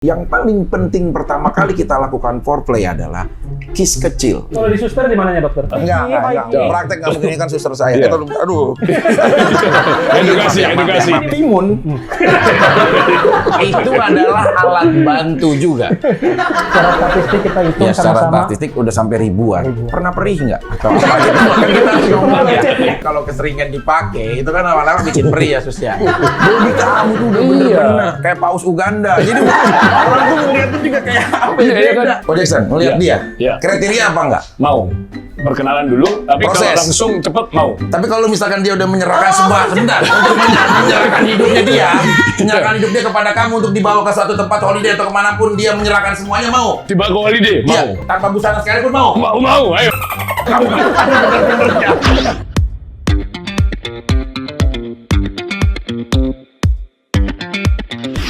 Yang paling penting pertama kali kita lakukan foreplay adalah kiss kecil. Kalau di suster di mananya, dokter? Enggak. Praktek nggak mungkin, ini kan suster saya. Iya. Aduh. Edukasi. Timun itu adalah alat bantu juga. Secara statistik kita hitung Ya, secara sama-sama. statistik udah sampai ribuan. Pernah perih nggak? Atau apa gitu? Kan kita harus ngomong ya. Kalau keseringan dipakai, itu kan lama-lama bikin perih ya, Sus ya. Bodi kamu tuh udah bener-bener kayak paus Uganda. Jadi orang tuh ngeliatnya juga kayak apa ya, beda. Ko Jackson, ngeliat dia. Iya. Kriteria apa enggak? Mau. Perkenalan dulu, tapi Proses. kalau langsung cepet mau. Tapi kalau misalkan dia udah menyerahkan semua sebentar untuk menyerahkan hidupnya dia, menyerahkan hidup dia kepada kamu untuk dibawa ke suatu tempat holiday atau kemanapun, dia menyerahkan semuanya, mau? Tiba ke holiday, mau. Iya, tanpa busana sekalipun mau? Mau, ayo.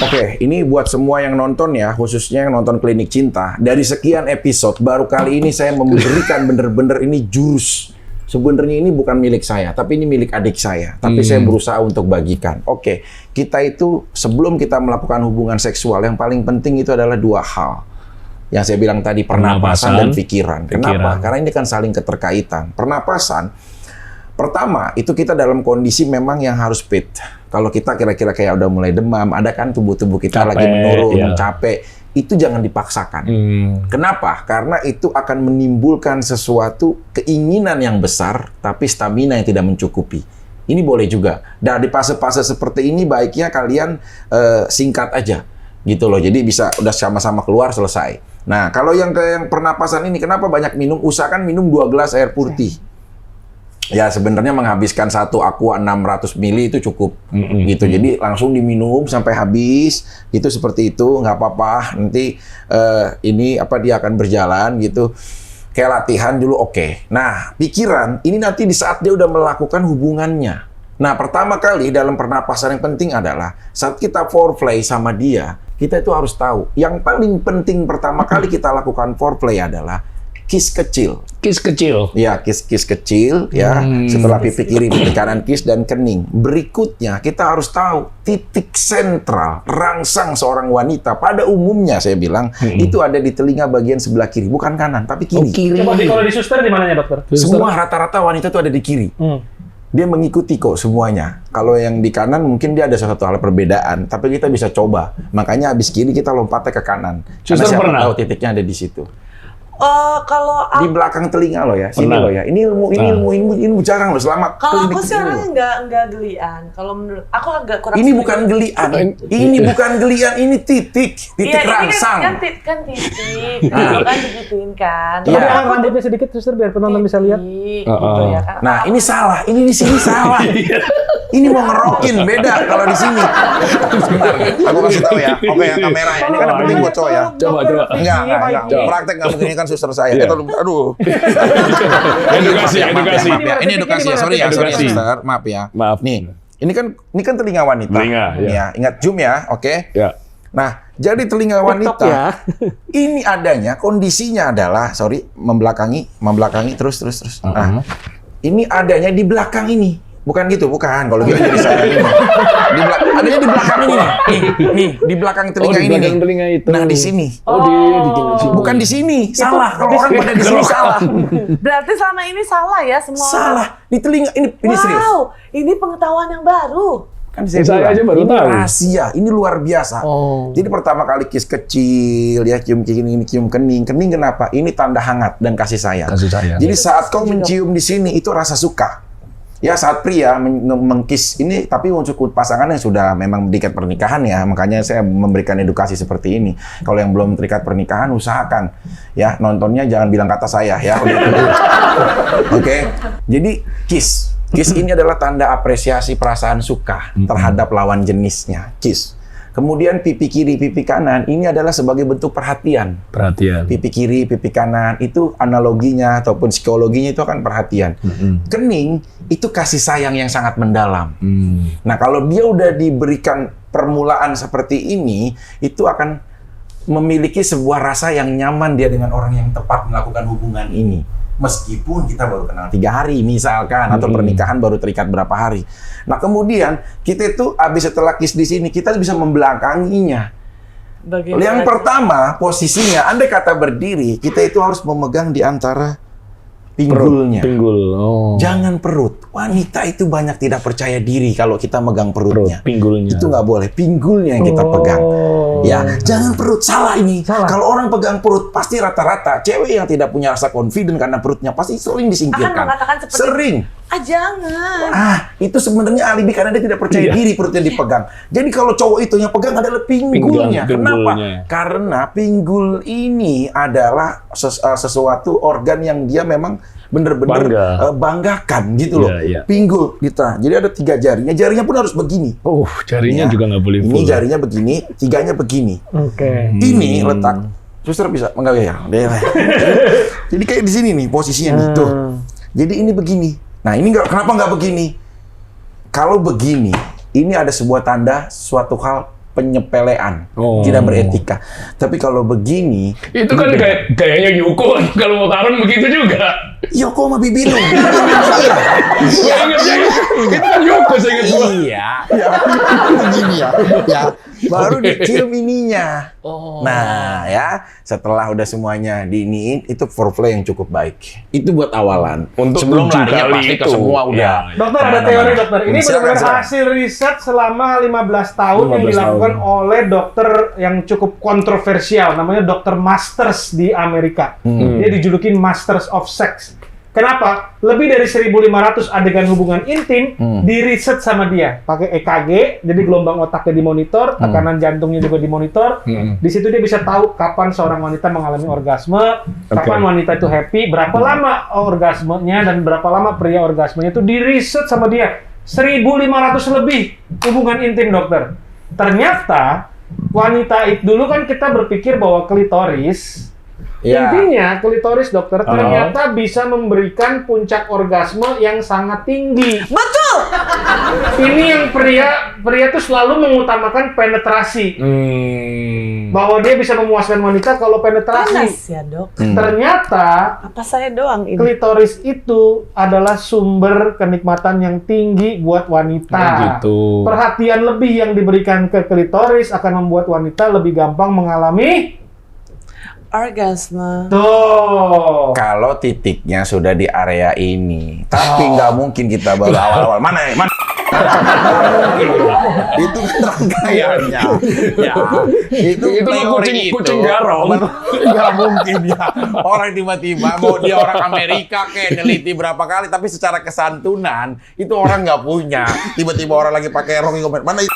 Oke, ini buat semua yang nonton ya, khususnya yang nonton Klinik Cinta. Dari sekian episode, baru kali ini saya memberikan bener-bener ini jurus. Sebenarnya ini bukan milik saya, tapi ini milik adik saya. Tapi saya berusaha untuk bagikan. Oke, kita itu sebelum kita melakukan hubungan seksual, yang paling penting itu adalah dua hal. Yang saya bilang tadi, pernapasan dan pikiran. Kenapa? Karena ini kan saling keterkaitan. Pernapasan, pertama, itu kita dalam kondisi memang yang harus fit. Kalau kita kira-kira kayak udah mulai demam, ada kan tubuh-tubuh kita Capek, lagi menurun, iya. capek, itu jangan dipaksakan. Kenapa? Karena itu akan menimbulkan sesuatu keinginan yang besar, tapi stamina yang tidak mencukupi. Ini boleh juga. Dan di fase-fase seperti ini, baiknya kalian singkat aja, gitu loh. Jadi bisa udah sama-sama keluar, selesai. Nah, kalau yang pernapasan ini, kenapa banyak minum? Usahakan minum 2 gelas air putih. Ya sebenarnya menghabiskan satu aqua 600 ml itu cukup gitu. Jadi langsung diminum sampai habis gitu, seperti itu, nggak apa-apa. Nanti ini apa dia akan berjalan gitu. Kayak latihan dulu, oke. Nah, pikiran ini nanti di saat dia udah melakukan hubungannya. Nah, pertama kali dalam pernapasan yang penting adalah saat kita foreplay sama dia, kita itu harus tahu. Yang paling penting pertama kali kita lakukan foreplay adalah kiss kecil. Kiss kecil. Ya, kiss kecil ya. Setelah pipi kiri, pipi kanan kiss dan kening. Berikutnya kita harus tahu titik sentral rangsang seorang wanita pada umumnya, saya bilang itu ada di telinga bagian sebelah kiri, bukan kanan tapi kiri. Coba kalau di suster di mananya, dokter? Semua rata-rata wanita itu ada di kiri. Dia mengikuti kok semuanya. Kalau yang di kanan mungkin dia ada satu hal perbedaan, tapi kita bisa coba. Makanya habis kiri kita lompatnya ke kanan. Karena Suster siapa pernah? tahu titiknya ada di situ. Kalau Di belakang telinga lo ya, sini Pernah. lo ya. Ini ilmu jarang lo selama kalau klinik aku sih ini orangnya lo. nggak gelian. Kalau menurut aku agak kurang. Ini bukan gelian. Ini bukan gelian, ini titik Iya, rangsang. ini kan titik. Kan digituin kan. Iya. Tapi angkat rambutnya sedikit, suster, biar penonton bisa lihat. Gitu ya kan. Nah, ini salah. Ini di sini salah. Ini mau ngerokin, beda kalau di sini. Sebentar, aku kasih tahu ya. Oke, yang kamera ya. Ini kan yang penting buat cowok ya. Coba. Enggak. Praktek nggak mungkin, ini kan suster saya. Iya. Aduh. Edukasi. Maaf ya. Ini edukasi ya. Sorry ya, Edukasi. suster. Maaf ya. Maaf. Nih, ini kan telinga wanita. Telinga, Nih ya. ya. Ingat zoom ya, oke? Ya. Nah, jadi telinga wanita ini adanya kondisinya adalah membelakangi terus. Nah, ini adanya di belakang ini. Bukan gitu, bukan. Kalau gitu jadi saya ini. Adanya di belakang ini nih, di belakang telinga di ini belakang nih. telinga itu. Nah, di sini. Bukan di sini. Salah. Kalau orang pada di sini salah. Berarti selama ini salah ya semua. Salah. Di telinga ini serius. Wow, ini pengetahuan yang baru. Kan saya Saya bilang, aja baru ini tahu. rahasia, ini luar biasa. Jadi pertama kali kiss kecil, ya cium ini, cium kening. Kening kenapa? Ini tanda hangat dan kasih sayang. Kasih sayang. Jadi saat kau mencium di sini itu rasa suka. Ya saat pria mengkiss ini, tapi untuk pasangan yang sudah memang terikat pernikahan ya, makanya saya memberikan edukasi seperti ini. Kalau yang belum terikat pernikahan, usahakan ya nontonnya jangan bilang kata saya ya. Oke. Jadi kiss ini adalah tanda apresiasi perasaan suka terhadap lawan jenisnya. Kiss. Kemudian pipi kiri, pipi kanan ini adalah sebagai bentuk perhatian. Perhatian. Pipi kiri, pipi kanan itu analoginya ataupun psikologinya itu akan perhatian. Kening itu kasih sayang yang sangat mendalam. Nah, kalau dia udah diberikan permulaan seperti ini, itu akan memiliki sebuah rasa yang nyaman dia dengan orang yang tepat melakukan hubungan ini. Meskipun kita baru kenal 3 hari misalkan, atau pernikahan baru terikat berapa hari. Nah, kemudian kita itu habis setelah kiss di sini, kita bisa membelakanginya. Bagaimana? Yang pertama, posisinya, andai kata berdiri, kita itu harus memegang di antara pinggulnya. Pinggul. Oh. Jangan perut. Wanita itu banyak tidak percaya diri kalau kita megang perutnya. Pinggulnya. Itu nggak boleh. Pinggulnya yang kita pegang. Ya, jangan perut. Salah ini. Salah. Kalau orang pegang perut, pasti rata-rata cewek yang tidak punya rasa confident karena perutnya pasti sering disingkirkan. Akan mengatakan seperti Sering. jangan. Itu sebenarnya alibi karena dia tidak percaya Iya. diri perutnya dipegang. Jadi kalau cowok itu yang pegang adalah pinggulnya. Kenapa? Pinggulnya. Karena pinggul ini adalah sesuatu organ yang dia memang benar-benar Bangga. banggakan gitu loh. Iya, iya. Pinggul gitu. Jadi ada 3 jarinya. Jarinya pun harus begini. Jarinya Ya. juga nggak boleh Ini full. jarinya begini, 3-nya begini. Oke. Ini letak. Suster bisa menggawai ya. Jadi kayak di sini nih posisinya nih tuh. Jadi ini begini. Nah ini kenapa nggak begini? Kalau begini, ini ada sebuah tanda suatu hal penyepelean, tidak beretika. Tapi kalau begini, Itu kan kayaknya Yuko kalau mau kawin begitu juga. Yoko sama Bibino. Iya. Itu kan Yuko saya ingat gua. Iya. Begini ya. Ya. Baru dicium ininya. Nah, ya, setelah udah semuanya diiniin, itu foreplay yang cukup baik. Itu buat awalan. Untuk sebelum 7 larinya kali pasti ke itu. semua udah. Ya. Dokter, ada Kemana-mana. teori dokter. Ini Silakan, benar-benar silakan. hasil riset selama 15 tahun yang 15 dilakukan tahun. oleh dokter yang cukup kontroversial. Namanya Dokter Masters di Amerika. Dia dijulukin Masters of Sex. Kenapa? Lebih dari 1.500 adegan hubungan intim diriset sama dia. Pakai EKG, jadi gelombang otaknya dimonitor, tekanan jantungnya juga dimonitor. Di situ dia bisa tahu kapan seorang wanita mengalami orgasme, kapan wanita itu happy, berapa lama orgasmenya, dan berapa lama pria orgasmenya itu diriset sama dia. 1.500 lebih hubungan intim, dokter. Ternyata wanita itu dulu kan kita berpikir bahwa klitoris, Ya. intinya klitoris, dokter, ternyata bisa memberikan puncak orgasme yang sangat tinggi. Betul. Ini yang pria tuh selalu mengutamakan penetrasi, bahwa dia bisa memuaskan wanita kalau Panas penetrasi. ya, Dok. Ternyata Apa saya doang ini? klitoris itu adalah sumber kenikmatan yang tinggi buat wanita. Gitu. Perhatian lebih yang diberikan ke klitoris akan membuat wanita lebih gampang mengalami Orgasme. tuh. Kalau titiknya sudah di area ini, tapi nggak mungkin kita baru awal-awal. Mana? Itu kan rangkaiannya. Ya, itu mah kucing garong. Nggak mungkin ya. Orang tiba-tiba mau dia orang Amerika kayak neliti berapa kali, tapi secara kesantunan itu orang nggak punya. Tiba-tiba orang lagi pakai rok komen, mana itu?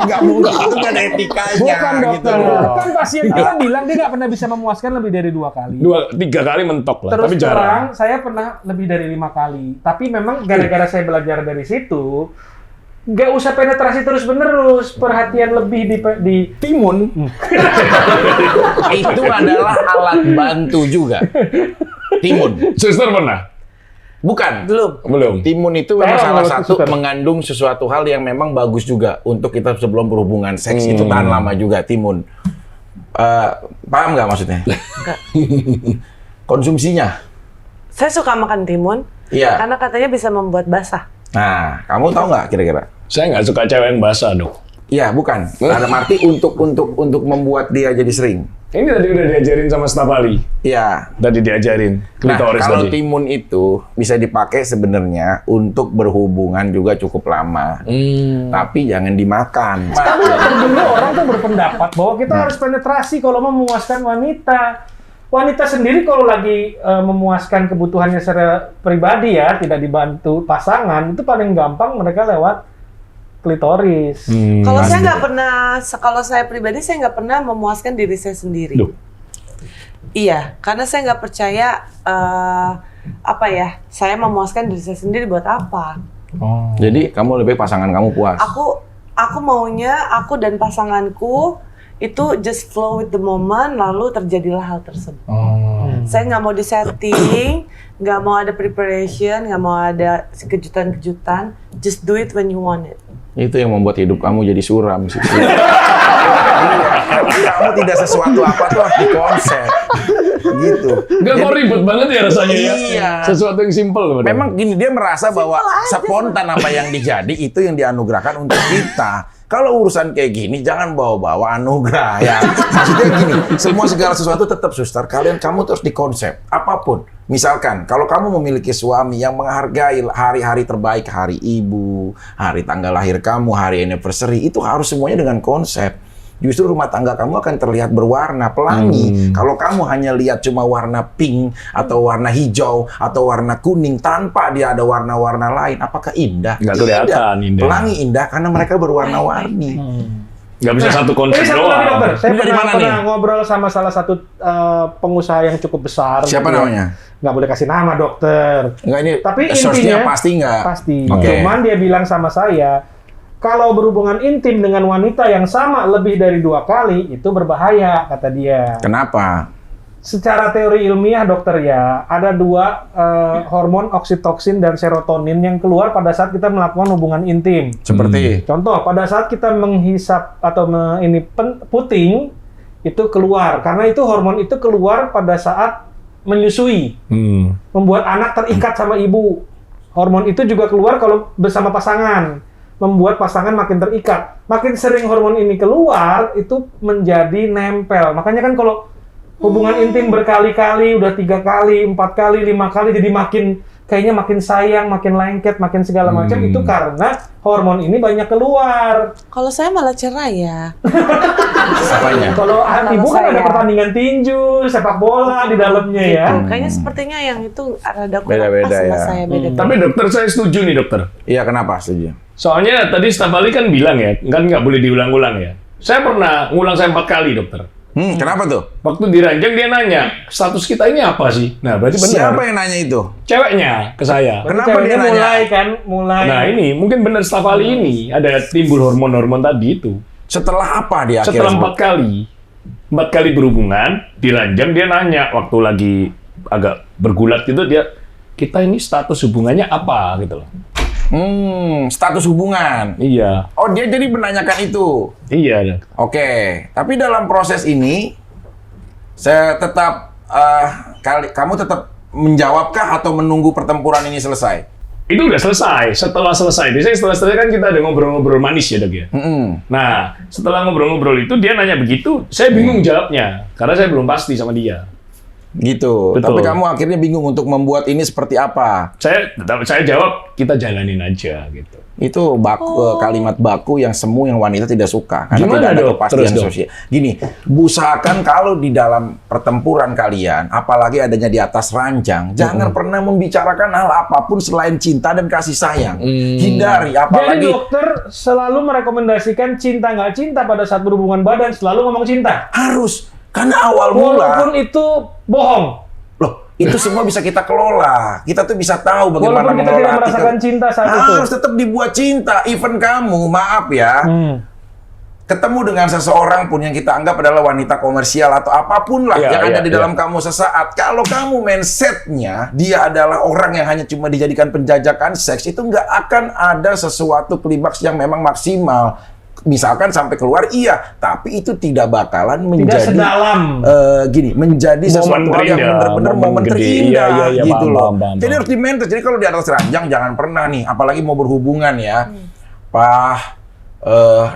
Nggak mungkin, itu kan etikanya. Bukan, gitu dokter. loh. Kan pasien kita bilang dia nggak pernah bisa memuaskan lebih dari 2 kali. 2-3 kali mentok lah, Terus tapi jarang. terang, saya pernah lebih dari 5 kali. Tapi memang gara-gara saya belajar dari situ, nggak usah penetrasi terus-menerus. Perhatian lebih di Timun itu adalah alat bantu juga. Timun. Suster pernah? Bukan. Belum. Timun itu memang Terong, salah kalau satu suster. mengandung sesuatu hal yang memang bagus juga untuk kita sebelum berhubungan seks itu tahan lama juga timun. Paham nggak maksudnya? Konsumsinya. Saya suka makan timun Iya. karena katanya bisa membuat basah. Nah, kamu tahu nggak kira-kira? Saya nggak suka cewek yang basah, Dok. Iya, bukan. Dalam arti untuk membuat dia jadi sering. Ini tadi udah diajarin sama staf ahli. Iya. Tadi diajarin Nah, klitoris kalau tadi. timun itu bisa dipakai sebenarnya untuk berhubungan juga cukup lama. Tapi jangan dimakan. Tapi dokter, dulu orang tuh berpendapat bahwa kita harus penetrasi kalau mau memuaskan wanita. Wanita sendiri kalau lagi memuaskan kebutuhannya secara pribadi ya, tidak dibantu pasangan, itu paling gampang mereka lewat klitoris. Kalau saya nggak pernah, kalau saya pribadi saya nggak pernah memuaskan diri saya sendiri. Duh. Iya, karena saya nggak percaya apa ya, saya memuaskan diri saya sendiri buat apa? Jadi kamu lebih pasangan kamu puas. Aku maunya aku dan pasanganku itu just flow with the moment, lalu terjadilah hal tersebut. Saya nggak mau disetting, nggak mau ada preparation, nggak mau ada kejutan-kejutan. Just do it when you want it. Itu yang membuat hidup kamu jadi suram sih. Kamu tidak sesuatu apa tuh harus dikonsep. Gitu. Nggak kok ribet banget ya rasanya ya. Iya. Sesuatu yang simple. Memang gini, dia merasa bahwa spontan apa yang dijadi itu yang dianugerahkan untuk kita. Kalau urusan kayak gini jangan bawa-bawa anugerah ya. Maksudnya gini, semua segala sesuatu tetap suster. Kamu terus dikonsep apapun. Misalkan kalau kamu memiliki suami yang menghargai hari-hari terbaik, hari ibu, hari tanggal lahir kamu, hari anniversary, itu harus semuanya dengan konsep. Justru rumah tangga kamu akan terlihat berwarna, pelangi. Kalau kamu hanya lihat cuma warna pink, atau warna hijau, atau warna kuning, tanpa dia ada warna-warna lain, apakah indah? Nggak kelihatan indah. Pelangi indah karena mereka berwarna-warni. Nggak bisa satu konsep Ini satu lagi, dokter. doang. Saya Ini dari mana pernah nih? ngobrol sama salah satu pengusaha yang cukup besar. Siapa gitu ya. namanya? Nggak boleh kasih nama, dokter. Enggak, ini Tapi source-nya intinya pasti nggak? Pasti. Oke. Cuman dia bilang sama saya, kalau berhubungan intim dengan wanita yang sama lebih dari 2 kali, itu berbahaya, kata dia. Kenapa? Secara teori ilmiah, dokter ya, ada 2 hormon oksitoksin dan serotonin yang keluar pada saat kita melakukan hubungan intim. Seperti Contoh, pada saat kita menghisap atau puting, itu keluar. Karena itu hormon itu keluar pada saat menyusui. Membuat anak terikat sama ibu. Hormon itu juga keluar kalau bersama pasangan. Membuat pasangan makin terikat. Makin sering hormon ini keluar, itu menjadi nempel. Makanya kan kalau hubungan intim berkali-kali, udah 3 kali, 4 kali, 5 kali, jadi kayaknya makin sayang, makin lengket, makin segala macam, itu karena hormon ini banyak keluar. Kalau saya malah cerai ya. apanya? Kalau ibu kan ada saya. pertandingan tinju, sepak bola di dalamnya ya. Kayaknya sepertinya yang itu ada kurang Beda-beda pas sama ya. saya beda. Tapi dokter, saya setuju nih dokter. Iya, kenapa setuju? Soalnya tadi staf ahli kan bilang ya, kan nggak boleh diulang-ulang ya. Saya pernah ngulang 4 kali dokter. Kenapa tuh? Waktu diranjang dia nanya, status kita ini apa sih? Nah, berarti benar. Siapa yang nanya itu? Ceweknya ke saya. Kenapa dia nanya? mulai. Nah, ini mungkin benar staf ahli ini ada timbul hormon-hormon tadi itu. Setelah apa dia Setelah akhirnya? 4 kali berhubungan, diranjang dia nanya waktu lagi agak bergulat gitu dia, kita ini status hubungannya apa gitu loh. Status hubungan. Iya. Oh, dia jadi menanyakan itu. Iya. Oke, tapi dalam proses ini saya tetap kamu tetap menjawabkah atau menunggu pertempuran ini selesai? Itu udah selesai. Setelah selesai, biasanya setelah selesai kan kita ada ngobrol-ngobrol manis ya dok ya. Nah, setelah ngobrol-ngobrol itu dia nanya begitu, saya bingung jawabnya karena saya belum pasti sama dia. Gitu. Betul. Tapi kamu akhirnya bingung untuk membuat ini seperti apa? Saya jawab kita jalanin aja gitu. Itu kalimat baku yang yang wanita tidak suka karena Gimana, tidak ada Dok? kepastian Terus, Dok. sosial. Gini, usahakan kalau di dalam pertempuran kalian, apalagi adanya di atas ranjang, jangan pernah membicarakan hal apapun selain cinta dan kasih sayang. Hindari, Jadi apalagi dokter selalu merekomendasikan cinta nggak cinta pada saat berhubungan badan, selalu ngomong cinta. harus karena awal mula. Walaupun itu bohong. Loh, itu semua bisa kita kelola. Kita tuh bisa tahu bagaimana Walaupun kita mengelola tidak hati merasakan kita. cinta saat itu. Harus tetap dibuat cinta. Even kamu, maaf ya, ketemu dengan seseorang pun yang kita anggap adalah wanita komersial atau apapun lah Iya, yang ada iya, di dalam kamu sesaat. Kalau kamu mindsetnya dia adalah orang yang hanya cuma dijadikan penjajakan seks, itu nggak akan ada sesuatu klimaks yang memang maksimal. Misalkan sampai keluar, iya, tapi itu tidak bakalan menjadi sedalam. menjadi sesuatu Momen hal yang terindah, bener-bener momen momen gede. terindah Iya, gitu paham, loh. paham. Jadi harus di-maintain. Jadi kalau di atas ranjang jangan pernah nih, apalagi mau berhubungan ya, Pak.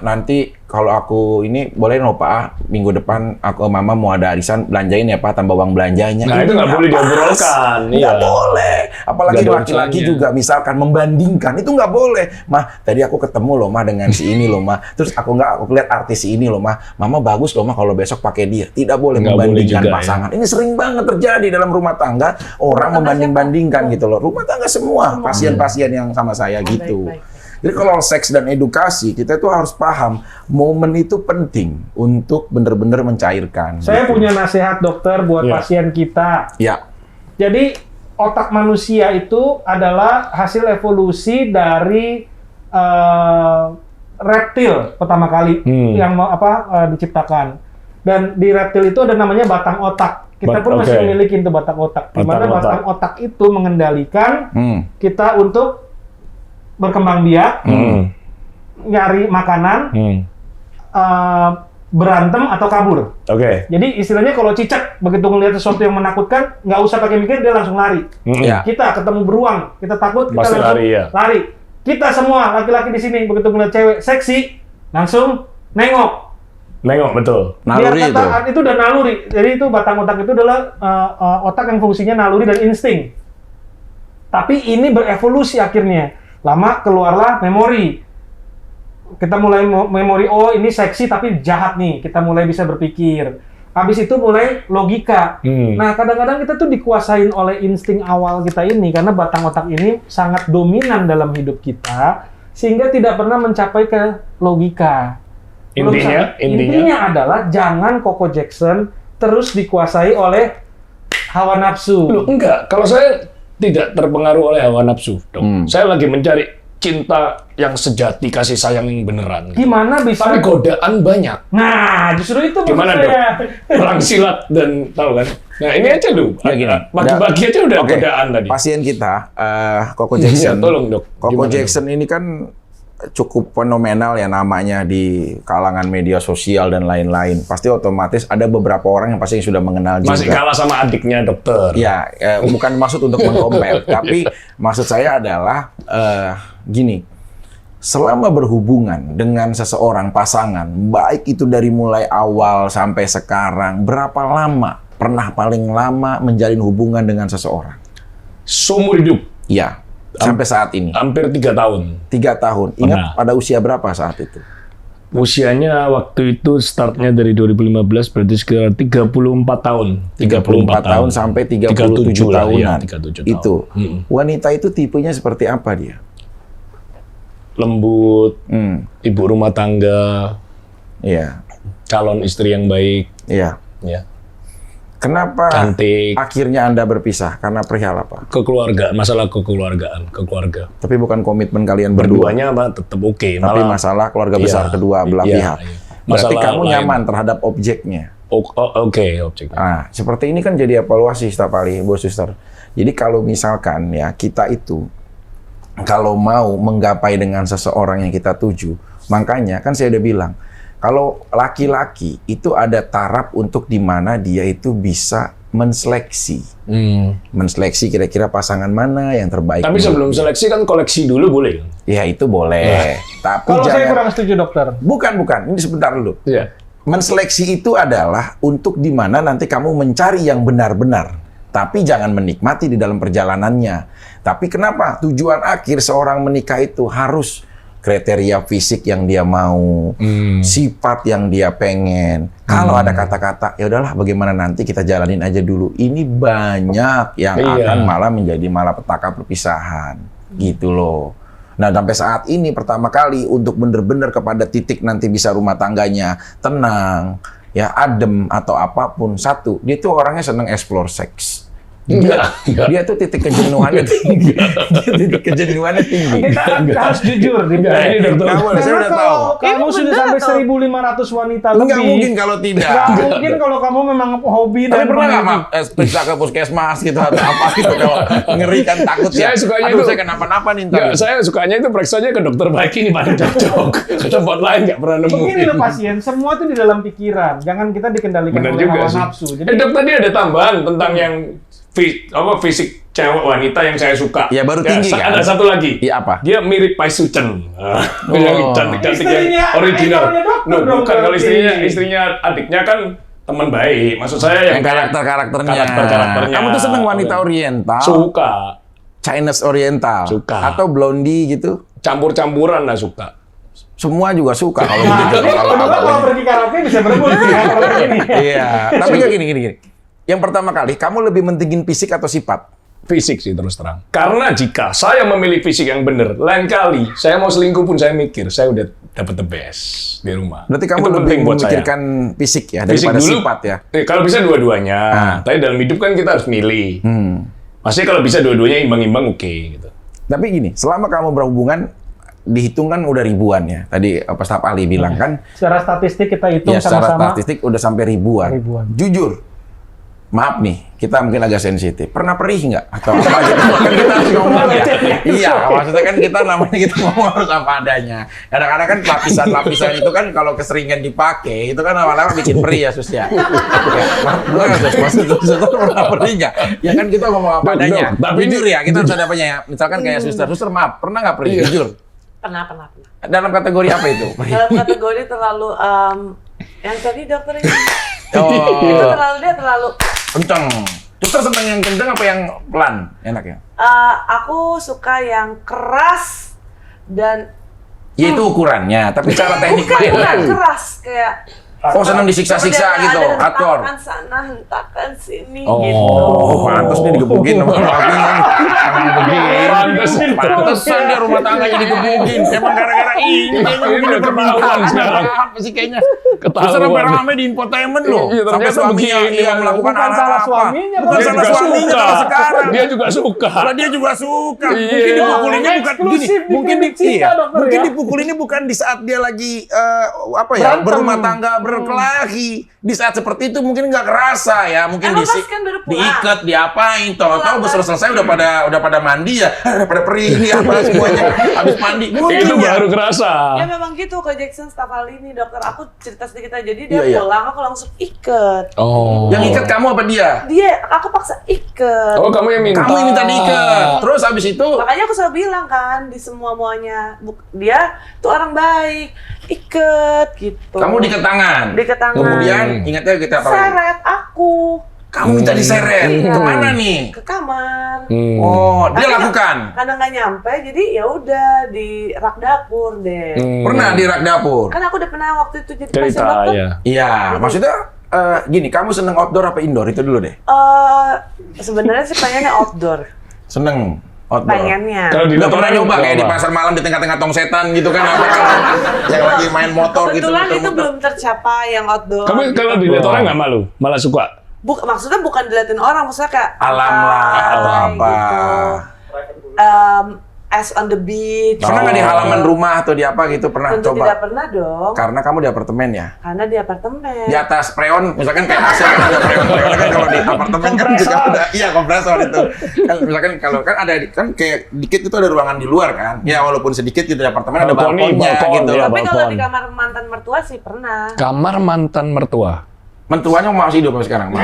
Nanti kalau aku ini boleh no Pak, minggu depan aku mama mau ada arisan, belanjain ya Pak, tambah uang belanjanya. Nah, Ini itu nggak boleh pas. diobrolkan, Nggak iya. boleh. Apalagi Nggak ada laki-laki urusannya. juga misalkan membandingkan, itu nggak boleh. Mah, tadi aku ketemu loh Mah dengan si ini loh Mah. Terus aku lihat artis si ini loh Mah. Mama bagus loh Mah kalau besok pakai dia. Tidak boleh Nggak membandingkan boleh juga, pasangan. Ini sering banget terjadi dalam rumah tangga, orang membanding-bandingkan gitu loh. Rumah tangga semua, pasien-pasien yang sama saya gitu. Baik. Jadi kalau seks dan edukasi, kita itu harus paham momen itu penting untuk benar-benar mencairkan. Saya gitu. punya nasihat dokter buat Iya. pasien kita. Ya, Jadi otak manusia itu adalah hasil evolusi dari reptil pertama kali yang diciptakan. Dan di reptil itu ada namanya batang otak. Kita pun masih Oke. memiliki itu batang otak. Di mana Batang otak. batang otak itu mengendalikan kita untuk berkembang biak, nyari makanan, berantem atau kabur. Oke. Jadi istilahnya kalau cicak begitu ngelihat sesuatu yang menakutkan, nggak usah pakai mikir, dia langsung lari. Ya. Kita ketemu beruang, kita takut, kita Pasti langsung lari, ya. lari. Kita semua laki-laki di sini begitu ngelihat cewek seksi, langsung nengok. Nengok, betul. Naluri Biar kata, itu udah naluri. Jadi itu batang otak itu adalah otak yang fungsinya naluri dan insting. Tapi ini berevolusi akhirnya. Lama keluarlah memori. Kita mulai memori, oh ini seksi tapi jahat nih. Kita mulai bisa berpikir. Habis itu mulai logika. Nah, kadang-kadang kita tuh dikuasain oleh insting awal kita ini karena batang otak ini sangat dominan dalam hidup kita sehingga tidak pernah mencapai ke logika. Intinya adalah jangan Coco Jackson terus dikuasai oleh hawa nafsu. Loh, enggak. Kalau saya tidak terpengaruh oleh hawa nafsu, Dok. Saya lagi mencari cinta yang sejati, kasih sayang yang beneran. Gimana bisa? Tapi godaan banyak. Nah, justru itu Gimana, Dok? Perang silat dan tahu kan? Nah, ini aja lu. Ya, gini. Bagi-bagi aja udah godaan tadi. Pasien kita, Coco Jackson. Ya, tolong, Dok. Coco Gimana, Jackson Dok? ini kan cukup fenomenal ya namanya di kalangan media sosial dan lain-lain. Pasti otomatis ada beberapa orang yang pasti sudah mengenal juga. Masih kalah sama adiknya dokter. Ya, bukan maksud untuk mengkompar, tapi maksud saya adalah gini. Selama berhubungan dengan seseorang pasangan, baik itu dari mulai awal sampai sekarang, berapa lama pernah paling lama menjalin hubungan dengan seseorang? Seumur hidup. Ya. Sampai saat ini? Hampir 3 tahun. 3 tahun. Ingat pada usia berapa saat itu? Usianya waktu itu startnya dari 2015 berarti sekitar 34 tahun. 34 tahun sampai 37 tahunan. Ya, 37 itu. tahun. Wanita itu tipenya seperti apa dia? Lembut, ibu rumah tangga, Iya. calon istri yang baik. Iya. Ya. Kenapa Cantik. akhirnya Anda berpisah? Karena perihal apa? Kekeluargaan, masalah kekeluarga. Tapi bukan komitmen kalian berdua. Berduanya tetap oke. Tapi masalah keluarga besar kedua belah pihak. Berarti Masalah kamu lain. nyaman terhadap objeknya. Oke, objeknya. Nah, seperti ini kan jadi evaluasi setiap kali, Bos Suster. Jadi kalau misalkan ya kita itu kalau mau menggapai dengan seseorang yang kita tuju, makanya kan saya udah bilang, kalau laki-laki itu ada taraf untuk di mana dia itu bisa menseleksi. Menseleksi kira-kira pasangan mana yang terbaik. Tapi sebelum seleksi kan koleksi dulu boleh. Ya itu boleh. Tapi Kalau saya jangan. kurang setuju, dokter. Bukan. Ini sebentar dulu. Iya. Menseleksi itu adalah untuk di mana nanti kamu mencari yang benar-benar. Tapi jangan menikmati di dalam perjalanannya. Tapi kenapa? Tujuan akhir seorang menikah itu harus kriteria fisik yang dia mau, sifat yang dia pengen. Kalau ada kata-kata, ya udahlah bagaimana nanti kita jalanin aja dulu. Ini banyak yang akan malah menjadi malapetaka perpisahan. Gitu loh. Nah, sampai saat ini pertama kali untuk benar-benar kepada titik nanti bisa rumah tangganya tenang, ya adem atau apapun. Satu, dia tuh orangnya seneng explore seks. Dia tuh titik kejenuhannya tinggi. Titik kejenuhannya tinggi. Kita harus jujur. Ini dokter. Saya udah tahu. Kamu sudah sampai 1.500 wanita lebih. Enggak mungkin kalau tidak. Nggak mungkin kalau kamu memang hobi Tapi dan pernah nggak, Mak, periksa ke puskesmas gitu atau apa gitu kalau ngerikan takut ya? Saya sukanya Aduh, itu. saya kenapa-napa nih ntar. Ya, saya sukanya itu periksanya ke dokter baik ini paling cocok. Ke tempat lain nggak pernah nemu. Begini loh pasien, semua itu di dalam pikiran. Jangan kita dikendalikan Benar oleh juga hawa sih. nafsu. Jadi Dok, tadi ada tambahan tentang yang fisik cewek wanita yang saya suka. Ya, baru tinggi kan? Ada satu lagi. Iya, apa? Dia mirip Pai Sucen. Yang cantik-cantik yang Istrinya original. dokter No, dong bukan kalau berarti. istrinya adiknya kan teman baik. Maksud saya yang karakternya. karakternya. Kamu tuh seneng wanita oriental, Suka. Chinese oriental, Suka. atau blondie gitu? Campur-campuran lah suka. Semua juga suka kalau Nah, begitu. jadi kedua kalau pergi karaoke bisa berebut ya kalau ini. Iya, tapi nggak gini. Yang pertama kali, kamu lebih mentingin fisik atau sifat? Fisik sih terus terang. Karena jika saya memilih fisik yang benar, lain kali saya mau selingkuh pun saya mikir, saya udah dapat the best di rumah. Berarti kamu Itu lebih penting buat saya. memikirkan fisik ya Fisik daripada dulu, sifat ya? Kalau bisa dua-duanya. Tapi dalam hidup kan kita harus milih. Maksudnya kalau bisa dua-duanya imbang-imbang oke gitu. Tapi gini, selama kamu berhubungan, dihitung kan udah ribuan ya. Tadi Pak Staf Ali bilang kan, Secara statistik kita hitung ya secara sama-sama. statistik udah sampai ribuan. Jujur, maaf nih, kita mungkin agak sensitif. Pernah perih nggak? Atau apa gitu? Kan kita harus ngomong ya. Iya, maksudnya kan kita namanya kita ngomong harus apa adanya. Kadang-kadang kan lapisan-lapisan itu kan kalau keseringan dipakai, itu kan lama-lama bikin perih ya, Sus ya. Maksudnya pernah perih nggak? Ya kan kita ngomong apa adanya. Tapi Jujur ya, kita harus ada apanya ya. Misalkan kayak suster, maaf, pernah nggak perih? Jujur. Pernah. Dalam kategori apa itu? Dalam kategori terlalu yang tadi dokter ini. Oh. Itu dia terlalu Kenceng. Dokter seneng yang kenceng apa yang pelan? Enaknya? aku suka yang keras dan Ya itu ukurannya, tapi cara teknik bukan main. keras kayak Oh, seneng disiksa-siksa gitu, hardcore. hentakan sana, hentakan sini Oh, gitu. pantes nih digebukin sama suaminya. Pantesan dia rumah tangganya digebukin. Emang gara-gara ini kayaknya mungkin dia permintaan sekarang. Apa sih kayaknya? Terus sampai rame di infotainment loh. Sampai suaminya melakukan Bukan hal salah apa. suaminya, Bukan Dia salah juga suaminya suka. kalau sekarang. Dia juga suka. Lah dia juga suka. Iya. Mungkin dipukulinnya bukan gini. Eksklusif di Mungkin klinik cinta, dokter, mungkin ya. dipukulinnya bukan di saat dia lagi apa ya, Berantem. berumah tangga, berkelahi. Di saat seperti itu mungkin nggak kerasa ya, mungkin Emang pas kan baru pulang. diikat, diapain, tahu-tahu Pulang kan. selesai udah pada mandi ya, udah pada perih ini apa semuanya, habis mandi. Itu Mungkin ya. baru kerasa. Ya memang gitu Ko Jackson staf kali ini dokter. Aku cerita sedikit aja. Jadi Iya, dia iya. pulang, aku langsung iket. Oh. Yang ikat kamu apa dia? Aku paksa iket. Oh, kamu yang minta. Kamu yang minta diikat. Terus habis itu Makanya aku selalu bilang kan di semua-muanya, dia tuh orang baik, iket gitu. kamu diikat tangan. Diiket tangan. Kemudian ingatnya kita apa lagi? Seret aku Kamu minta diseret. Iya. Kemana nih? ke kamar. Oh, dia Tapi lakukan. Karena nggak nyampe, jadi ya udah di rak dapur deh. Pernah di rak dapur. Kan aku udah pernah waktu itu jadi pasien Cerita dokter. ya. Iya, maksudnya gini, kamu seneng outdoor apa indoor? Itu dulu deh. Sebenarnya sih pengennya outdoor. Seneng outdoor. Pengennya. Kalau di Nggak pernah lapangan nyoba kayak di apa? pasar malam di tengah-tengah tong setan gitu kan apa kan yang lagi main motor gitu. Kebetulan itu muter-muter. belum tercapai yang outdoor. Kamu kalau dilihat orang nggak malu, malah suka. Maksudnya bukan diliatin orang, maksudnya kayak Alam lah atau apa. As on the beach. Pernah nggak di halaman rumah atau di apa gitu pernah Tentu coba? tidak pernah dong. Karena kamu di apartemen ya. Karena di apartemen. Di atas preon, misalkan kayak AC kan ada preon kan kalau di apartemen kan juga ada, iya kompresor itu. Kan misalkan kalau kan ada kan kayak dikit itu ada ruangan di luar kan. Ya walaupun sedikit gitu di apartemen ada Balkoni, balkonnya balkon, gitu. ya. Tapi kalau balkon. di kamar mantan mertua sih pernah. Kamar mantan mertua. Mentuanya masih hidup sampai sekarang, Mak?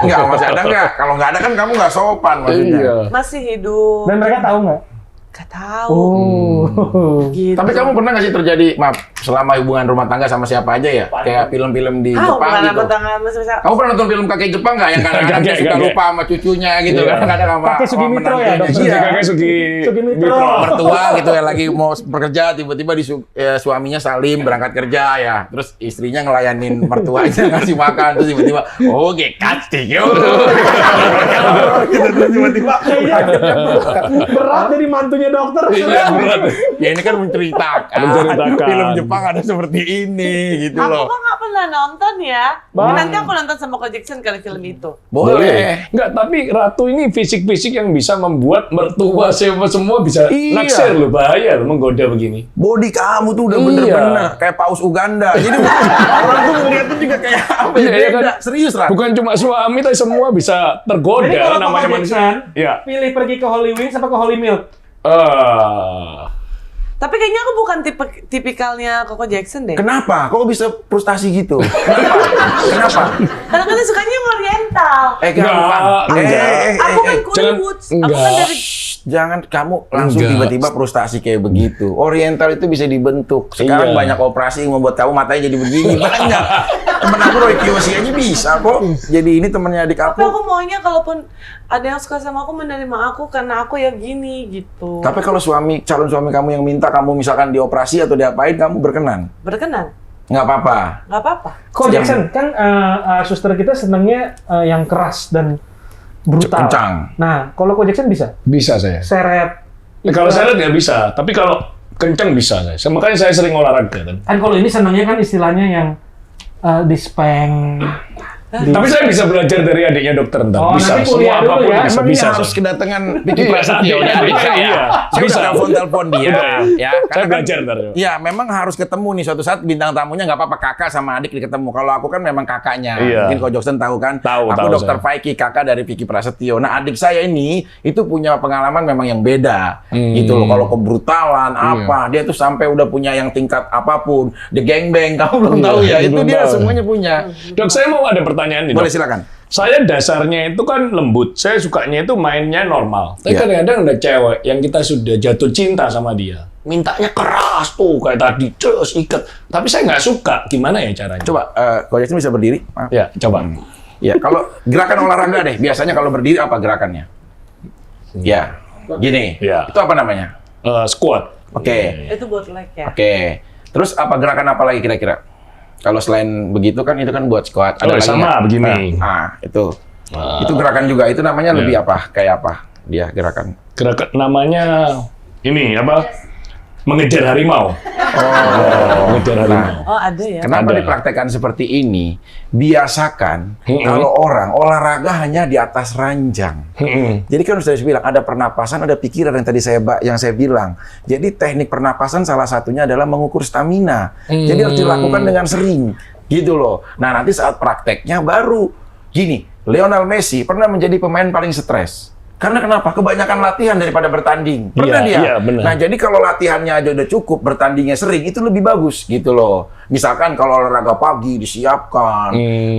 Enggak, masih ada nggak? Kalau nggak ada kan kamu nggak sopan maksudnya. Masih hidup. Dan mereka tahu nggak? Gak tahu. Gitu. Tapi kamu pernah nggak sih terjadi, maaf, selama hubungan rumah tangga sama siapa aja ya? Kayak film-film di Jepang bukan gitu. apa tangga misal. Kamu pernah nonton film kakek Jepang nggak? Yang kadang-kadang dia suka Kakek. lupa sama cucunya gitu Iya. kan? Kadang sama Kakek Sugimitro sama ya, menantunya. dokter? Iya. Kakek Sugimitro. Mertua gitu ya lagi mau bekerja tiba-tiba suaminya Salim berangkat kerja ya terus istrinya ngelayanin mertuanya ngasih makan terus tiba-tiba oke kasih yo gitu tiba-tiba Berat jadi mantunya dokter. Iya, berat. ya ini kan menceritakan film Jepang ada seperti ini gitu Aku loh kok nggak pernah nonton ya. Bang. Nanti aku nonton sama Ko Jackson kali film itu. boleh Enggak, tapi Ratu ini fisik-fisik yang bisa membuat mertua semua bisa Iya. naksir loh, bahaya loh menggoda begini. body kamu tuh udah Iya. bener-bener kayak paus Uganda jadi orang tuh ngeliatnya juga kayak apa ya Iya, iya beda kan? serius lah Bukan cuma suami, tapi semua bisa tergoda Jadi kalau namanya Ko manusia. Jackson, Ya. pilih pergi ke Holy Wings apa ke Holy Milk? Tapi kayaknya aku bukan tipikalnya Ko Jackson deh. kenapa kok bisa frustasi gitu kenapa Karena kan dia sukanya yang oriental. Enggak. Aku kan Jangan- Hollywood. Aku kan enggak. dari Jangan kamu langsung Enggak. tiba-tiba frustasi kayak begitu. Oriental itu bisa dibentuk. Sekarang Iya. banyak operasi yang membuat kamu matanya jadi begini. Banyak. Temen aku Roy Kiyoshi aja bisa kok. Jadi ini temennya adik Tapi aku aku. maunya kalaupun ada yang suka sama aku menerima aku karena aku ya gini gitu. Tapi kalau calon suami kamu yang minta kamu misalkan dioperasi atau diapain, kamu berkenan? Berkenan? Nggak apa-apa. Nggak apa-apa. Ko Jackson kan suster kita senangnya yang keras dan brutal. Kencang. Nah, kalau Ko Jackson bisa Bisa saya. seret. Kalau saya nggak bisa, tapi kalau kenceng bisa saya. Makanya saya sering olahraga kan. Kan kalau ini senangnya kan istilahnya yang dispeng. Tapi saya bisa belajar dari adiknya dokter ntar. Oh, Bisa nanti semua kuliah dulu apapun ya. bisa. Emang Bisa. ini harus kedatangan Vicky Iya, Prasetyo iya, di adik iya, saya. iya. Saya Bisa. udah telepon dia. Udah. Ya, Saya karena kan- belajar ntar. Ya, memang harus ketemu nih suatu saat bintang tamunya nggak apa-apa kakak sama adik ketemu. Kalau aku kan memang kakaknya. Iya. Mungkin Ko Jackson tahu kan? Tahu, aku tahu dokter saya. Vicky, kakak dari Vicky Prasetyo. Nah, adik saya ini itu punya pengalaman memang yang beda. Gitu loh. Kalau kebrutalan apa, dia tuh sampai udah punya yang tingkat apapun. The gangbang, kamu belum tahu ya. Itu belum dia tahu. semuanya punya. Dok, saya mau ada pertanyaan nih, Boleh Dok. silakan. Saya dasarnya itu kan lembut. Saya sukanya itu mainnya normal. Tapi Iya. kadang-kadang ada cewek yang kita sudah jatuh cinta sama dia. mintanya keras tuh kayak tadi, terus ikat. Tapi saya nggak suka. Gimana ya caranya? Coba, Coach Jackson bisa berdiri? Maaf. Ya, coba. Ya, kalau gerakan olahraga deh, biasanya kalau berdiri apa gerakannya? Ya, gini. Ya. Itu apa namanya? Squat. Oke. Itu buat leg ya. Oke. Terus apa gerakan apa lagi kira-kira? Kalau selain begitu kan itu kan buat squat. Ada lagi sama nggak? begini. Nah, itu. Itu gerakan juga. Itu namanya lebih apa? Kayak apa? Dia gerakan. Gerakan namanya ini apa? Mengejar harimau. Mengejar harimau. Oh, ada ya. Kenapa Ada. dipraktekkan seperti ini? Biasakan kalau orang olahraga hanya di atas ranjang. Jadi kan sudah saya bilang ada pernapasan, ada pikiran yang saya bilang. Jadi teknik pernapasan salah satunya adalah mengukur stamina. Jadi harus dilakukan dengan sering, gitu loh. Nah nanti saat prakteknya baru gini. Lionel Messi pernah menjadi pemain paling stres. Karena kenapa? Kebanyakan latihan daripada bertanding. Pernah Iya, dia? iya, benar. Nah, jadi kalau latihannya aja udah cukup, bertandingnya sering, itu lebih bagus gitu loh. Misalkan kalau olahraga pagi disiapkan,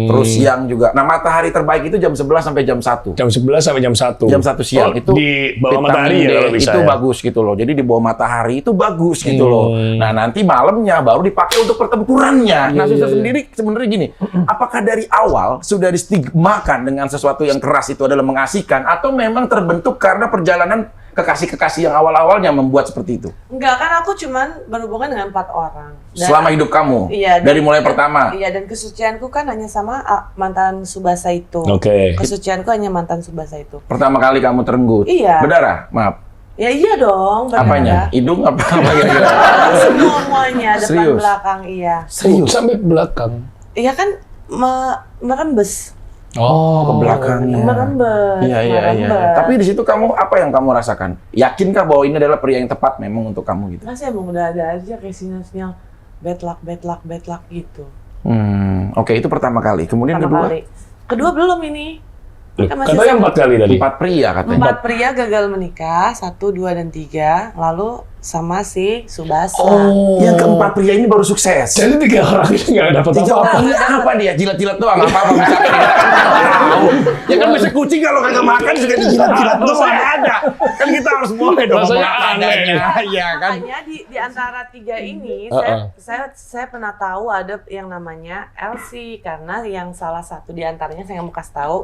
terus siang juga. Nah, matahari terbaik itu jam 11 sampai jam 1. Jam 11 sampai jam 1. Jam 1 siang itu di bawah vitamin matahari ya D kalau bisa itu ya. bagus gitu loh. Jadi di bawah matahari itu bagus gitu loh. Nah, nanti malamnya baru dipakai untuk pertempurannya. Nah, susah sendiri sebenarnya gini. Apakah dari awal sudah distigmakan dengan sesuatu yang keras itu adalah mengasihkan atau memang terbentuk karena perjalanan kekasih-kekasih yang awal-awalnya membuat seperti itu? Enggak, kan aku cuman berhubungan dengan 4 orang. Selama hidup kamu? Iya. Dari mulai pertama? Iya, dan kesucianku kan hanya sama mantan Subasa itu. Oke. Kesucianku hanya mantan Subasa itu. Pertama kali kamu terenggut? Iya. Berdarah? Maaf. Ya iya dong. berdarah. Apanya? Hidung apa kira-kira? Semuanya, depan Serius? belakang, iya. Serius? Sampai belakang. Iya kan, merembes. Oh, ke belakangnya. Merembes. Iya. merembes. Tapi di situ kamu apa yang kamu rasakan? Yakinkah bahwa ini adalah pria yang tepat memang untuk kamu gitu? Masih emang udah ada aja kayak sinyal-sinyal bad luck gitu. Oke, itu pertama kali. Kemudian Pertama kedua? kali. Kedua belum ini. Kan masih Katanya sama. 4 kali tadi. 4 pria katanya. 4 pria gagal menikah, 1, 2, dan 3. Lalu sama si Subasa. Yang keempat pria ini baru sukses. Jadi 3 orang ini nggak dapat 3 apa-apa. orang ini apa dia? Jilat-jilat doang, apa-apa misalkan. Ya kan bisa kucing kalau kagak makan juga dijilat-jilat doang ada. Kan kita harus boleh dong. Rasanya ngomong apa aneh. adanya. Iya kan? Makanya di antara 3 ini, saya pernah tahu ada yang namanya Elsie. Karena yang salah satu di antaranya saya nggak mau kasih tahu,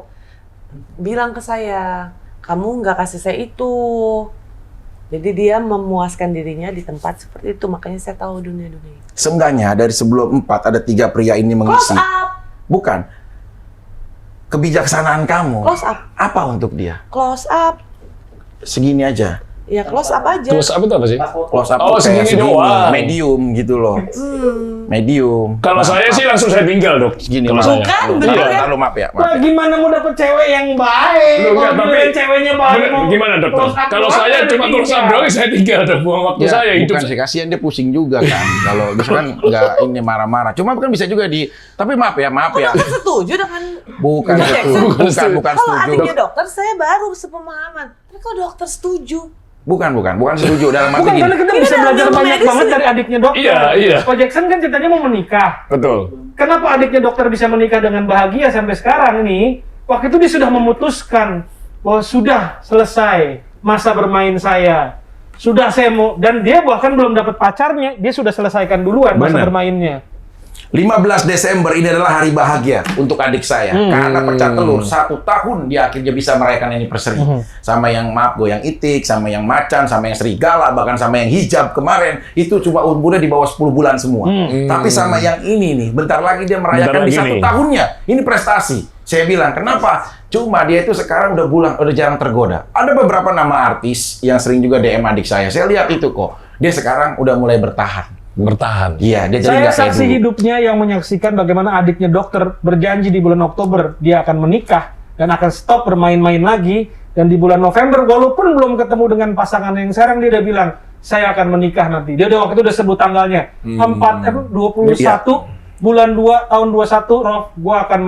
bilang ke saya, kamu nggak kasih saya itu. Jadi dia memuaskan dirinya di tempat seperti itu, makanya saya tahu dunia-dunia. Seenggaknya dari sebelum 4 ada 3 pria ini Close mengisi. up, Bukan. Kebijaksanaan kamu. close up, Apa untuk dia? close up. Segini aja. Ya close up aja. Close up itu apa sih? Close up Oh, tuh kayak segini doang. medium gitu loh. Medium. Kalau saya sih langsung saya tinggal, Dok. Segini. Kalau Mas. saya. Bukan, Iya, bener ya? lalu maaf ya. Wah, gimana mau dapet cewek yang baik? Loh, enggak, Kalau tapi giliran ceweknya baik mau gimana, Dok? close up Kalau doang, saya ada cuma close up 3. doang, saya tinggal, Dok. Buang waktu Ya, saya hidup. bukan sih, kasihan dia pusing juga kan. Kalau misalkan nggak ini marah-marah. Cuma kan bisa juga tapi maaf ya. Dokter setuju dengan Bukan Jackson? setuju. Bukan Kalau setuju. adiknya dokter, saya baru sepemahaman. Tapi kalau dokter setuju, Bukan setuju dalam arti Bukan, gini. karena kita Ini bisa dalam belajar ilmu banyak medis banget nih. dari adiknya dokter. Iya. Ko Jackson kan ceritanya mau menikah. Betul. Kenapa adiknya dokter bisa menikah dengan bahagia sampai sekarang nih? Waktu itu dia sudah memutuskan bahwa sudah selesai masa bermain saya. Sudah saya mau, dan dia bahkan belum dapat pacarnya, dia sudah selesaikan duluan masa Benar. bermainnya. 15 Desember ini adalah hari bahagia untuk adik saya. Karena pecah telur 1 tahun dia akhirnya bisa merayakan anniversary. Sama yang goyang itik, sama yang macan, sama yang serigala, bahkan sama yang hijab kemarin. Itu cuma umurnya di bawah 10 bulan semua. Tapi sama yang ini nih, bentar lagi dia merayakan Bentar di lagi 1 nih. tahunnya. Ini prestasi. Saya bilang, kenapa? Cuma dia itu sekarang udah jarang tergoda. Ada beberapa nama artis yang sering juga DM adik saya. Saya lihat itu kok. Dia sekarang udah mulai bertahan. Bertahan. Iya, dia jadi Saya nggak kayak saksi dulu. hidupnya yang menyaksikan bagaimana adiknya dokter berjanji di bulan Oktober dia akan menikah dan akan stop bermain-main lagi, dan di bulan November walaupun belum ketemu dengan pasangan yang sekarang dia udah bilang saya akan menikah nanti. Dia waktu itu udah sebut tanggalnya 21 bulan 2 tahun 21 Rof, gua akan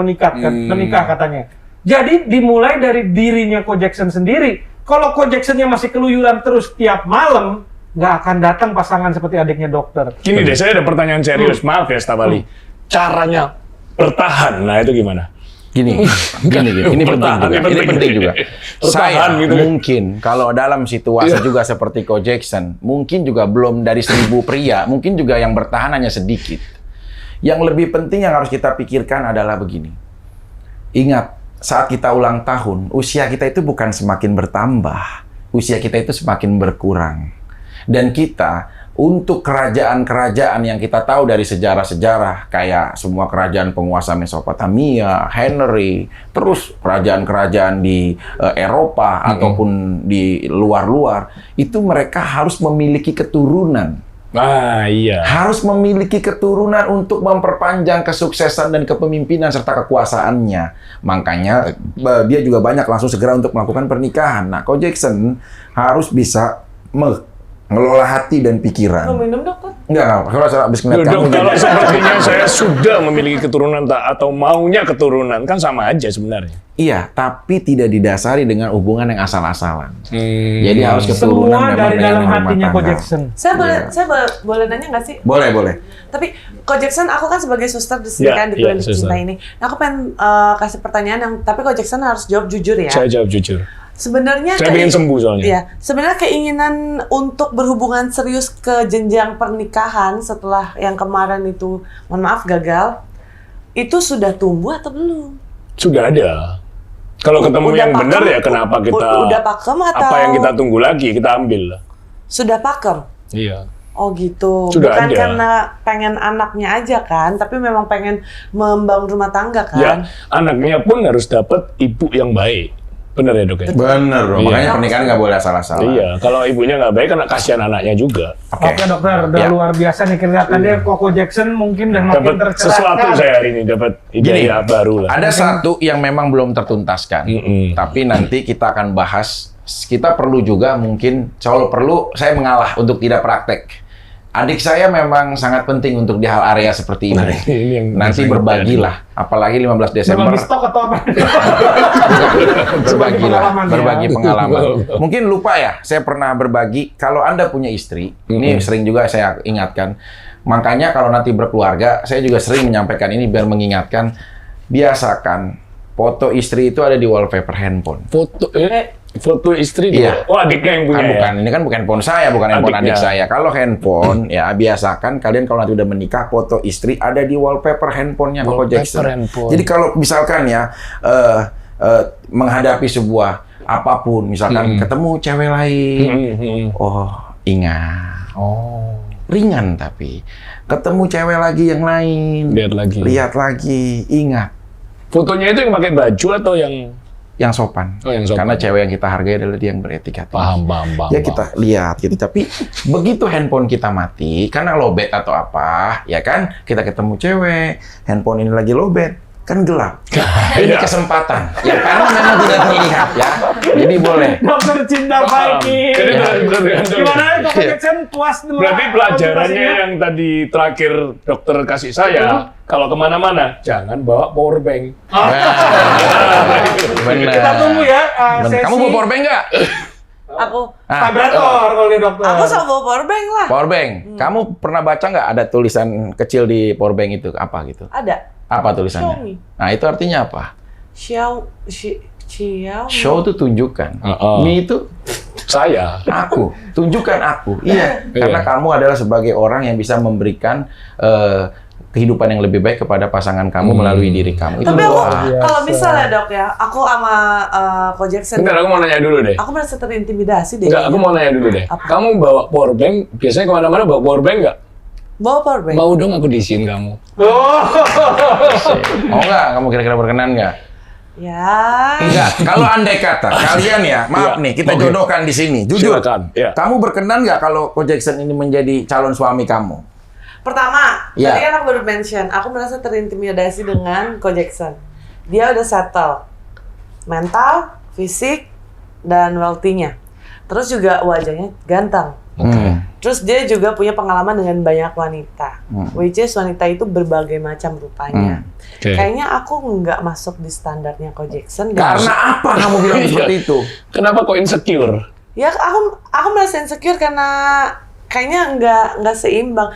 menikah katanya. Jadi dimulai dari dirinya Ko Jackson sendiri. Kalau Ko Jacksonnya masih keluyuran terus tiap malam, nggak akan datang pasangan seperti adiknya dokter. Gini deh, saya ada pertanyaan serius. Maaf ya, Staf Ali. Caranya bertahan, nah itu gimana? Gini. Ini penting juga. Saya gitu. mungkin kalau dalam situasi juga seperti Ko Jackson, mungkin juga belum dari 1000 pria, mungkin juga yang bertahan hanya sedikit. Yang lebih penting yang harus kita pikirkan adalah begini. Ingat, saat kita ulang tahun, usia kita itu bukan semakin bertambah, usia kita itu semakin berkurang. Dan kita untuk kerajaan-kerajaan yang kita tahu dari sejarah-sejarah, kayak semua kerajaan penguasa Mesopotamia, Henry, terus kerajaan-kerajaan di Eropa ataupun di luar-luar, itu mereka harus memiliki keturunan. Ah, iya. Harus memiliki keturunan untuk memperpanjang kesuksesan dan kepemimpinan serta kekuasaannya. Makanya dia juga banyak langsung segera untuk melakukan pernikahan. Nah, Ko Jackson harus bisa mengelola hati dan pikiran. Mau minum dokter? Enggak, kalau saya habis ngeliat kamu. Kalau sepertinya saya sudah memiliki keturunan atau maunya keturunan, kan sama aja sebenarnya. Iya, tapi tidak didasari dengan hubungan yang asal-asalan. Jadi harus keturunan Semua memang dari dengan dalam rumah hatinya Ko tangga. Jackson. Saya boleh nanya nggak sih? Boleh. Tapi Ko Jackson, aku kan sebagai suster di sini Ya, kan di ya, klinik suster. cinta ini. Nah, aku pengen kasih pertanyaan yang, tapi Ko Jackson harus jawab jujur ya. Saya jawab jujur. Sebenarnya Saya pengen sembuh soalnya. Iya, sebenarnya keinginan untuk berhubungan serius ke jenjang pernikahan setelah yang kemarin itu, mohon maaf, gagal, itu sudah tumbuh atau belum? Sudah ada. Kalau ketemu Udah yang pakem? benar ya kenapa kita Udah pakem atau apa yang kita tunggu lagi, kita ambil lah. sudah pakem? Iya. Oh gitu. Sudah Bukan ada. karena pengen anaknya aja kan, tapi memang pengen membangun rumah tangga kan? Ya, anaknya pun harus dapat ibu yang baik. Benar ya, Dok ya? Bener dong, Iya. makanya pernikahan nggak boleh asal-asalan. Iya, kalau ibunya nggak baik kan kasihan anaknya juga. Oke dokter, udah Ya. luar biasa nih kelihatannya Ko Jackson mungkin dan makin Dapat tercerahkan. sesuatu saya hari ini, dapat ide baru lah. Ada satu yang memang belum tertuntaskan, tapi nanti kita akan bahas. Kita perlu juga mungkin, kalau perlu saya mengalah untuk tidak praktek. Adik saya memang sangat penting untuk di hal area seperti ini. Ini yang Nanti saya berbagilah, apalagi 15 Desember. Berbagi stok atau apa? Berbagilah, pengalaman ya. berbagi pengalaman. Mungkin lupa ya, saya pernah berbagi. Kalau Anda punya istri, ini sering juga saya ingatkan. Makanya kalau nanti berkeluarga, saya juga sering menyampaikan ini biar mengingatkan. Biasakan foto istri itu ada di wallpaper handphone. Foto istri Iya. Oh, adiknya yang punya. Bukan, ini kan bukan handphone saya, bukan handphone Adiknya. adik saya. Kalau handphone, ya biasakan kalian kalau nanti udah menikah, foto istri ada di wallpaper handphonenya Ko Wallpaper Jackson. handphone. Jadi kalau misalkan ya menghadapi sebuah apapun, misalkan ketemu cewek lain, oh ingat, ringan tapi ketemu cewek lagi yang lain, lihat lagi, ingat. Fotonya itu yang pakai baju atau yang sopan. Oh, yang sopan. Karena cewek yang kita hargai adalah dia yang beretika tinggi. Paham. Ya kita lihat gitu. Tapi begitu handphone kita mati, karena lowbat atau apa, ya kan? Kita ketemu cewek, handphone ini lagi lowbat, kan gelap. Ini kesempatan. Ya karena memang tidak terlihat ya. Jadi boleh. Dokter cinta baik. Jadi Gimana Ko Jackson puas dulu? berarti pelajarannya yang tadi terakhir dokter kasih saya, kalau kemana-mana jangan bawa power bank. Benar. Kita tunggu ya Benar. sesi Kamu bawa power bank nggak? Aku vibrator kalau dia dokter. aku sama bawa power bank lah. Power bank. Kamu pernah baca nggak ada tulisan kecil di power bank itu? Apa gitu? Ada. Apa tulisannya? Xiaomi. Nah, itu artinya apa? Xiaomi. Show itu tunjukkan. Mi itu Saya. aku, tunjukkan aku. Iya, karena Iya. kamu adalah sebagai orang yang bisa memberikan kehidupan yang lebih baik kepada pasangan kamu melalui diri kamu. Itu Tapi aku doa. kalau misalnya Dok ya, aku sama Ko Jackson. Bentar, aku mau nanya dulu deh. Aku merasa terintimidasi deh. Enggak, aku mau nanya dulu deh. Apa? Kamu bawa power bank, biasanya kemana-mana bawa power bank nggak? Bawa power bank. Mau dong aku diisiin kamu. Mau nggak? Kamu kira-kira berkenan nggak? Ya. Enggak. Kalau andai kata kalian ya, maaf Iya, nih, kita oke. jodohkan di sini. Jujur. Silakan, iya. Kamu berkenan nggak kalau Ko Jackson ini menjadi calon suami kamu? Pertama, Ya. tadi kan aku baru mention, aku merasa terintimidasi dengan Ko Jackson. Dia udah settle. Mental, fisik, dan wealthy-nya. Terus juga wajahnya ganteng. Terus dia juga punya pengalaman dengan banyak wanita. Which is wanita itu berbagai macam rupanya. Oke. Kayaknya aku nggak masuk di standarnya Ko Jackson. Karena apa kamu bilang seperti itu? Kenapa kok insecure? Ya aku merasa insecure karena kayaknya nggak seimbang.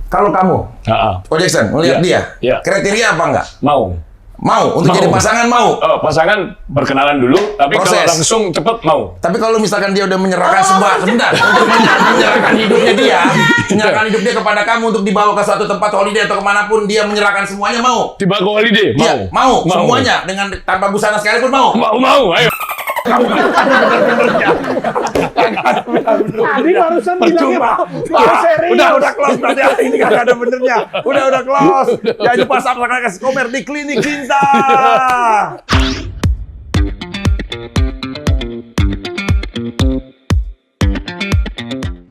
Kalau kamu, Ah, Ko Jackson, melihat Iya, dia, iya. kriteria apa enggak? mau. Mau untuk jadi pasangan mau. Pasangan berkenalan dulu, tapi kalau Proses. langsung cepet mau. Tapi kalau misalkan dia udah menyerahkan sebentar, untuk menyerahkan hidupnya dia, menyerahkan hidup dia kepada kamu untuk dibawa ke suatu tempat holiday atau kemanapun, dia menyerahkan semuanya mau. Tiba ke holiday, mau. Iya, mau semuanya dengan tanpa busana sekalipun mau. Mau, ayo. Tadi barusan bilangnya mau serius. Udah close berarti ini nggak ada benernya. Udah close. Jangan lupa subscribe ke Komer di Klinik Cinta.